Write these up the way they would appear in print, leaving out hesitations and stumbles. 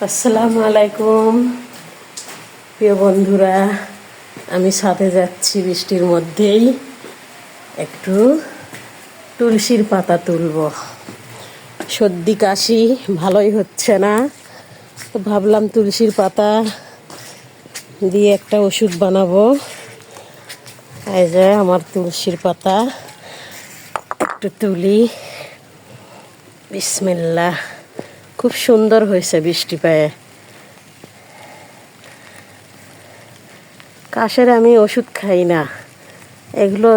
আসসালামু আলাইকুম প্রিয় বন্ধুরা, আমি সাথে যাচ্ছি বৃষ্টির মধ্যেই একটু তুলসীর পাতা তুলব। সর্দি কাশি ভালোই হচ্ছে না, তো ভাবলাম তুলসীর পাতা দিয়ে একটা ওষুধ বানাবো। এই যে আমার তুলসীর পাতা, একটু তুলি। বিসমিল্লাহ। খুব সুন্দর হয়েছে বৃষ্টি পেয়ে। কাশের আমি ওষুধ খাই না, এগুলো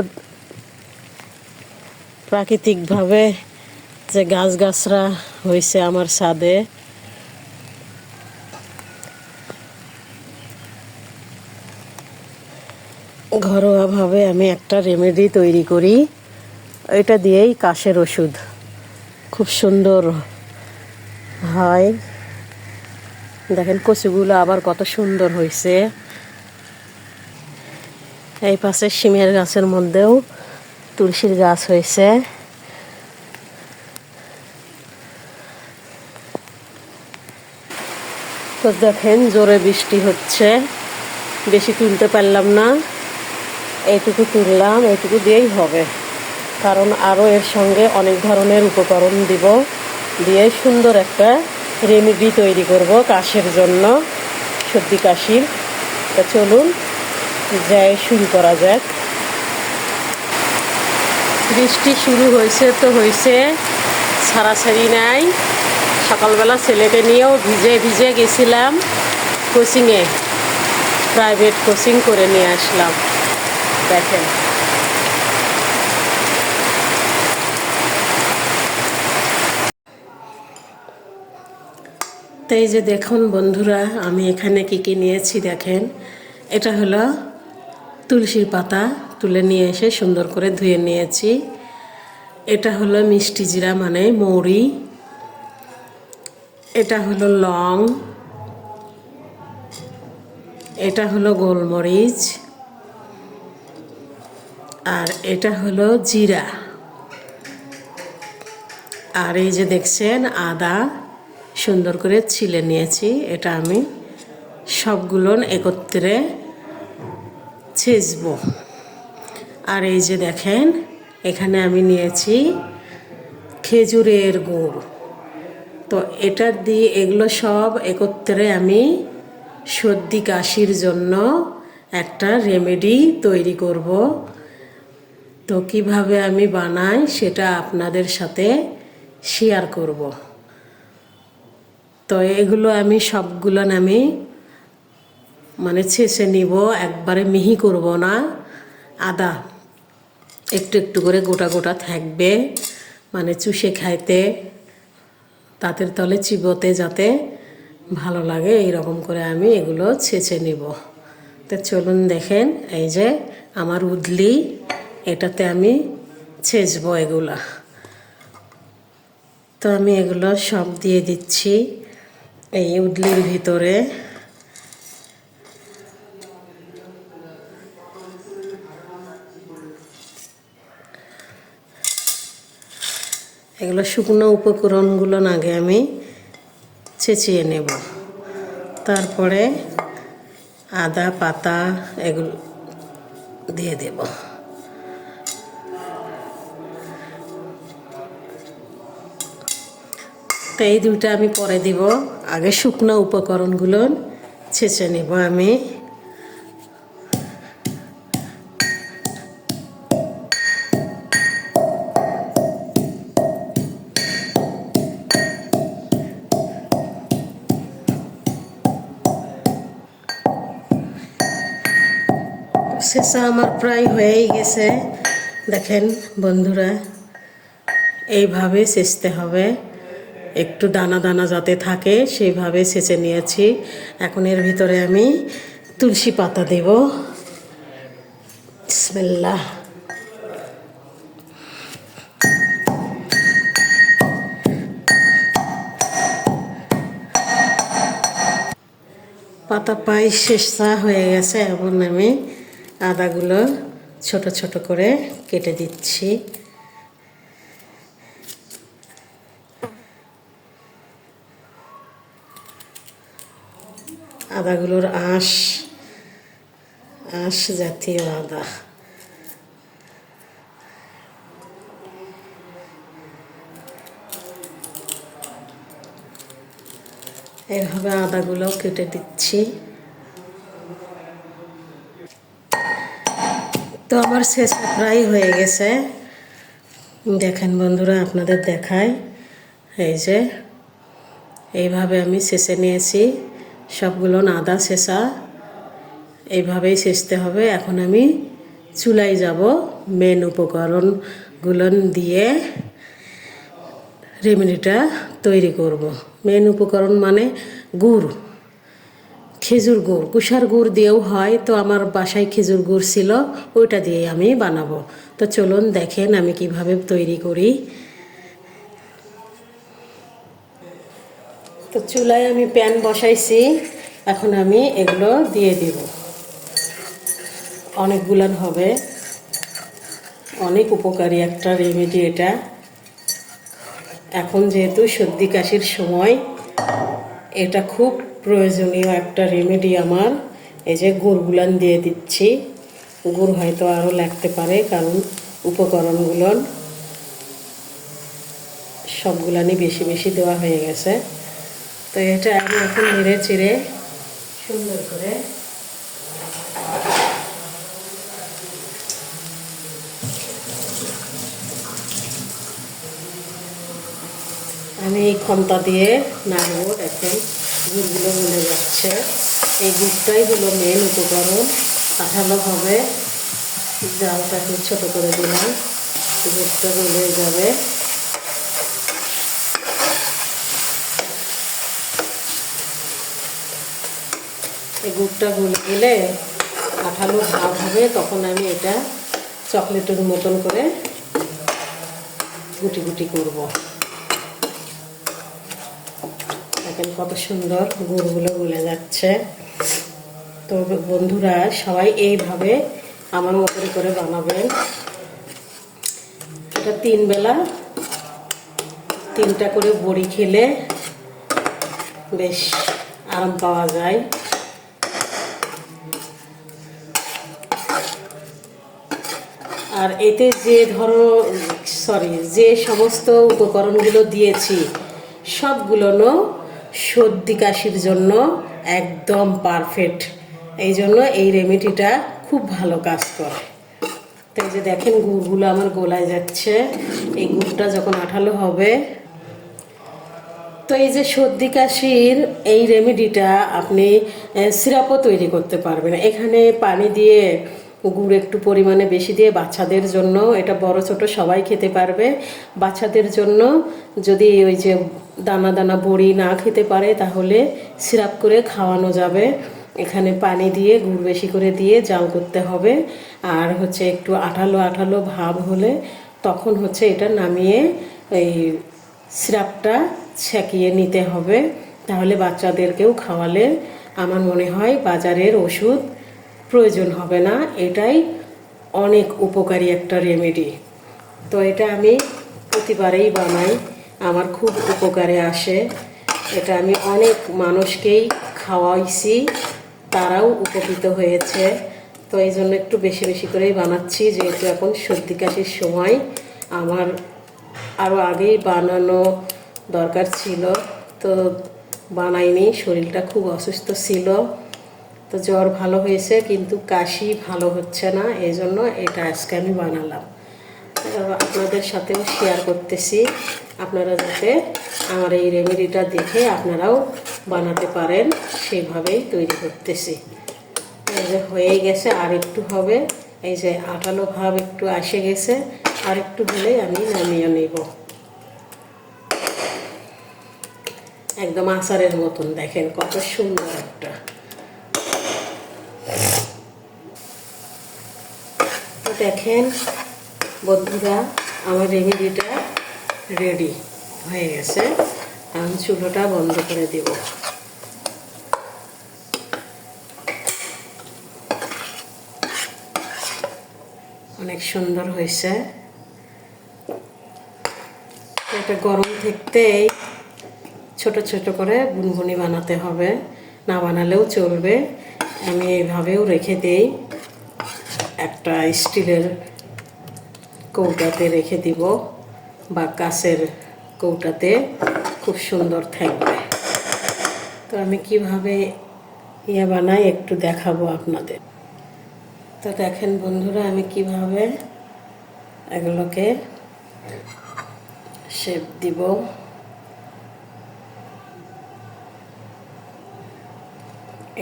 প্রাকৃতিকভাবে যে গাছগাছরা হয়েছে আমার ছাদে, ঘরোয়াভাবে আমি একটা রেমেডি তৈরি করি, ওইটা দিয়েই কাশের ওষুধ খুব সুন্দর হয়। দেখেন কচুগুলো আবার কত সুন্দর হয়েছে। এই পাশে শিমের গাছের মধ্যেও তুলসীর গাছ হয়েছে। তো দেখেন জোরে বৃষ্টি হচ্ছে, বেশি তুলতে পারলাম না, এইটুকু তুললাম, এইটুকু দিয়েই হবে। কারণ আরও এর সঙ্গে অনেক ধরনের উপকরণ দিব, দিয়ে সুন্দর একটা রেমেডি তৈরি করব কাশির জন্য, সর্দি কাশির। তা চলুন যাই শুরু করা যাক। বৃষ্টি শুরু হয়েছে তো হয়েছে, ছাড়াছাড়ি নাই। সকালবেলা ছেলেকে নিয়েও ভিজে ভিজে গেছিলাম কোচিংয়ে, প্রাইভেট কোচিং করে নিয়ে আসলাম। দেখেন তো এই যে দেখুন বন্ধুরা, আমি এখানে কি কি নিয়েছি দেখেন। এটা হলো তুলসীর পাতা, তুলে নিয়ে এসে সুন্দর করে ধুয়ে নিয়েছি। এটা হলো মিষ্টি জিরা মানে মৌরি। এটা হলো লং। এটা হলো গোলমরিচ। আর এটা হলো জিরা। আর এই যে দেখছেন আদা সুন্দর করে ছিলে নিয়েছি। এটা আমি সবগুলো একত্রে ছেঁচবো। আর এই যে দেখেন এখানে আমি নিয়েছি খেজুরের গুড়। তো এটা দিয়ে এগুলো সব একত্রে আমি সর্দি কাশির জন্য একটা রেমেডি তৈরি করব। তো কিভাবে আমি বানাই সেটা আপনাদের সাথে শেয়ার করব। তো এগুলো আমি সবগুলো আমি মানে ছেঁচে নিব, একবারে মিহি করব না। আদা একটু একটু করে গোটা গোটা থাকবে, মানে চুষে খাইতে, দাঁতের তলে চিবোতে যাতে ভালো লাগে, এইরকম করে আমি এগুলো ছেঁচে নিব। তো চলুন দেখেন, এই যে আমার উদলি, এটাতে আমি ছেঁচবো এগুলা। তো আমি এগুলো সব দিয়ে দিচ্ছি এই উদলির ভিতরে। এগুলো শুকনো উপকরণগুলো আগে আমি ছেঁচিয়ে নেব, তারপরে আদা পাতা এগুলো দিয়ে দেব। তো এই দুইটা আমি পরে দিব, আগে শুকনো উপকরণগুলো ছেঁচে নেব আমি। ছেঁচা আমার প্রায় হয়েই গেছে। দেখেন বন্ধুরা, এইভাবে ছেঁচতে হবে, একটু দানা দানা যাতে থাকে সেইভাবে ছেঁচে নিয়েছি। এখন এর ভিতরে আমি তুলসী পাতা দেব। বিসমিল্লাহ। পাতা প্রায় ছেঁচা হয়ে গেছে, এখন আমি আদাগুলো ছোট ছোট করে কেটে দিচ্ছি। আদাগুলোর আঁশ আঁশ জাতীয় আদা। এইভাবে আদাগুলো কেটে দিচ্ছি। তো আমার শেষে প্রায় হয়ে গেছে। দেখেন বন্ধুরা, আপনাদের দেখাই, এই যে এইভাবে আমি ছেঁচে নিয়েছি সবগুলো আদা ছেঁচা। এইভাবেই ছেঁচতে হবে। এখন আমি চুলায় যাব, মেন উপকরণগুলো দিয়ে রেমেডিটা তৈরি করব। মেন উপকরণ মানে গুড়, খেজুর গুড়, কুষার গুড় দিয়েও হয়, তো আমার বাসায় খেজুর গুড় ছিল, ওইটা দিয়ে আমি বানাবো। তো চলুন দেখেন আমি কিভাবে তৈরি করি। তো চুলায় আমি প্যান বসাইছি, এখন আমি এগুলো দিয়ে দিব। অনেকগুলান হবে, অনেক উপকারী একটা রেমেডি এটা। এখন যেহেতু সর্দি কাশির সময়, এটা খুব প্রয়োজনীয় একটা রেমেডি আমার। এই যে গুড়গুলান দিয়ে দিচ্ছি, গুড় হয়তো আরও লাগতে পারে, কারণ উপকরণগুলো সবগুলানি বেশি বেশি দেওয়া হয়ে গেছে। তো এটা আমি এখন নেড়ে চেড়ে সুন্দর করে আমি এই খন্তা দিয়ে নাড়ব। দেখেন গুড়গুলো গলে যাচ্ছে। এই গুড়টাই হলো মেন উপকরণ। আঠালো হবে, জালটা একটু ছোটো করে দিলাম, গুড়টা গলে যাবে। এই গুড়টা গলে গেলে আঠালো ভাব হবে, তখন আমি এটা চকলেটের মতন করে গুটি গুটি করব। দেখেন কত সুন্দর গুড়গুলো গলে যাচ্ছে। তো বন্ধুরা, সবাই এইভাবে আমার মতন করে বানাবেন। এটা 3 বেলা 3টা করে বড়ি খেলে বেশ আরাম পাওয়া যায়। আর এতে যে সমস্ত উপকরণগুলো দিয়েছি সবগুলো সর্দি কাশির জন্য একদম পারফেক্ট। এই জন্য এই রেমেডিটা খুব ভালো কাজ করে। তো এই যে দেখেন গুড়গুলো আমার গোলায় যাচ্ছে। এই গুড়টা যখন আঠালো হবে, তো এই যে সর্দি কাশির এই রেমেডিটা আপনি সিরাপও তৈরি করতে পারবেন। এখানে পানি দিয়ে গুড় একটু পরিমাণে বেশি দিয়ে, বাচ্চাদের জন্য এটা, বড় ছোট সবাই খেতে পারবে। বাচ্চাদের জন্য যদি ওই যে দানা দানা বড়ি না খেতে পারে, তাহলে সিরাপ করে খাওয়ানো যাবে। এখানে পানি দিয়ে গুড় বেশি করে দিয়ে জাল করতে হবে। আর হচ্ছে একটু আঠালো আঠালো ভাব হলে তখন হচ্ছে এটা নামিয়ে এই সিরাপটা ছেঁকিয়ে নিতে হবে। তাহলে বাচ্চাদেরকেও খাওয়ালে আমার মনে হয় বাজারের ওষুধ প্রয়োজন হবে না। এটাই অনেক উপকারী একটা রেমেডি। তো এটা আমি প্রতিবারেই বানাই, আমার খুব উপকারে আসে। এটা আমি অনেক মানুষকেই খাওয়াইছি, তারাও উপকৃত হয়েছে। তো এই জন্য একটু বেশি বেশি করেই বানাচ্ছি, যেহেতু এখন সর্দি কাশির সময়। আমার আরও আগেই বানানো দরকার ছিল, তো বানাইনি, শরীরটা খুব অসুস্থ ছিল। তো জ্বর ভালো হয়েছে, কিন্তু কাশি ভালো হচ্ছে না, এই জন্য এটা আজকে আমি বানালাম। আপনাদের সাথেও শেয়ার করতেছি, আপনারা যাতে আমার এই রেমেডিটা দেখে আপনারাও বানাতে পারেন, সেভাবেই তৈরি করতেছি। এই যে হয়ে গেছে, আর একটু হবে। এই যে আঠালো ভাব একটু এসে গেছে, আর একটু হলেই আমি নামিয়ে নেব। একদম আচারের মতন, দেখেন কত সুন্দর একটা। তো দেখেন বন্ধুরা, আমার রেমেডিটা রেডি হয়ে গেছে। এখন চুলোটা বন্ধ করে দেব। অনেক সুন্দর হয়েছে। এটা গরম থাকতেই ছোট ছোট করে বুনবুনি বানাতে হবে, না বানালেও চলবে। আমি এইভাবেও রেখে দেই, একটা স্টিলের কৌটাতে রেখে দিব বা কাঁচের কৌটাতে, খুব সুন্দর থাকবে। তো আমি কিভাবে বানাই একটু দেখাবো আপনাদের। তো দেখেন বন্ধুরা, আমি কিভাবে এগুলোকে শেপ দিব।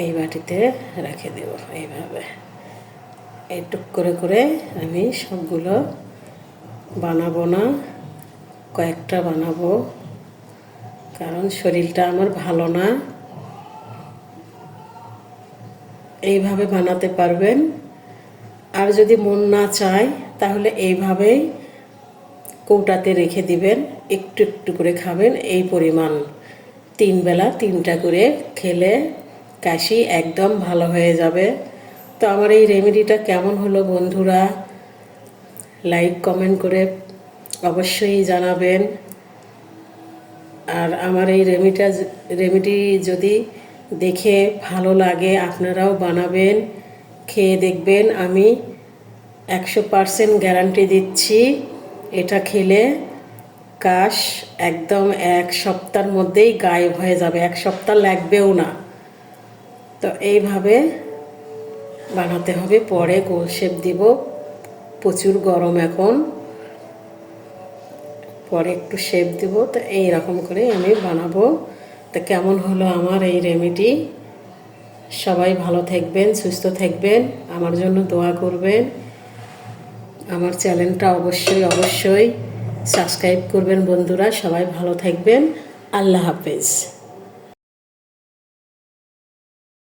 এই বাটিতে রেখে দেব এইভাবে, এইটুক করে করে আমি সবগুলো বানাবো না, কয়েকটা বানাবো, কারণ শরীরটা আমার ভালো না। এইভাবে বানাতে পারবেন, আর যদি মন না চায় তাহলে এইভাবেই কৌটাতে রেখে দিবেন, একটু একটু করে খাবেন। এই পরিমাণ 3 বেলা 3টা করে খেলে কাশি একদম ভালো হয়ে যাবে। তো আমার এই রেমেডিটা কেমন হলো বন্ধুরা, লাইক কমেন্ট করে অবশ্যই জানাবেন। আর আমার এই রেমেডি যদি দেখে ভালো লাগে আপনারাও বানাবেন, খেয়ে দেখবেন। আমি 100% গ্যারান্টি দিচ্ছি, এটা খেলে কাশ একদম 1 সপ্তাহের মধ্যেই গায়েব হয়ে যাবে, 1 সপ্তাহ লাগবেও না। তো এইভাবে বানাতে হবে। পরে গোল শেপ দিব, প্রচুর গরম এখন, পরে একটু শেপ দিব। তো এইরকম করে আমি বানাবো। তো কেমন হলো আমার এই রেমেডি, সবাই ভালো থাকবেন, সুস্থ থাকবেন, আমার জন্য দোয়া করবেন। আমার চ্যানেলটা অবশ্যই অবশ্যই সাবস্ক্রাইব করবেন বন্ধুরা। সবাই ভালো থাকবেন। আল্লাহ হাফেজ।